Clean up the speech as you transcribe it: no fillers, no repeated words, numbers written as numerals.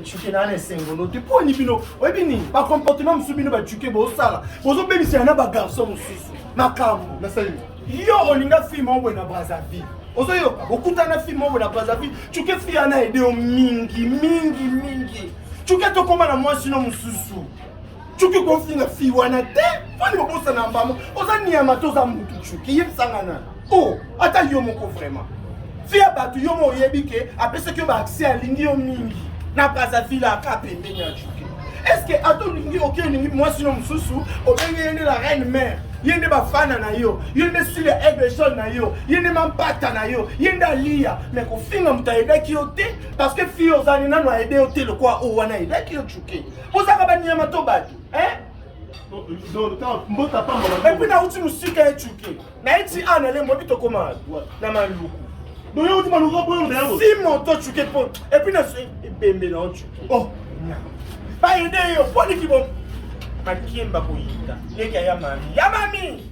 chuke na na sengolo te po ni bino oyebini ba comportement musu bino ba chuke bo sala bozo bebisa na ba garçon mususu makambo na sali yo olinga film obwe na Brazzaville ozo yo okutana film obwe na Brazzaville chuke fi ana ede o mingi chuke to koma na mwasi no mususu chuke ko finga fi wana te fani bo bosa na mbamo oza niama to za mutu chuke yebsangana oh ata yo moko vraiment fia batu yo mo yebike apese que ba accès à lingi yo mingi na Brazzaville aka pembeni ya chuke est-ce que ato lingi ok lingi mwasi no mususu obenge la reine mère yende bafana na yo yende sile aigle na yo yende mampata na yo yende alia mais ko finga mutaidaki yo te parce que fio zani nano aide yo te le kwa o wana idaki yo chuke ozaka banyama to batu et puis na uti musika ya chuke na iti ana le mbobi to koma na maluku donc yo uti maluku boyo ndelo si moto chuke po et puis na bembe na chuke oh ba ide yo poni ki bon Makimba kuita. Yeke ya mami.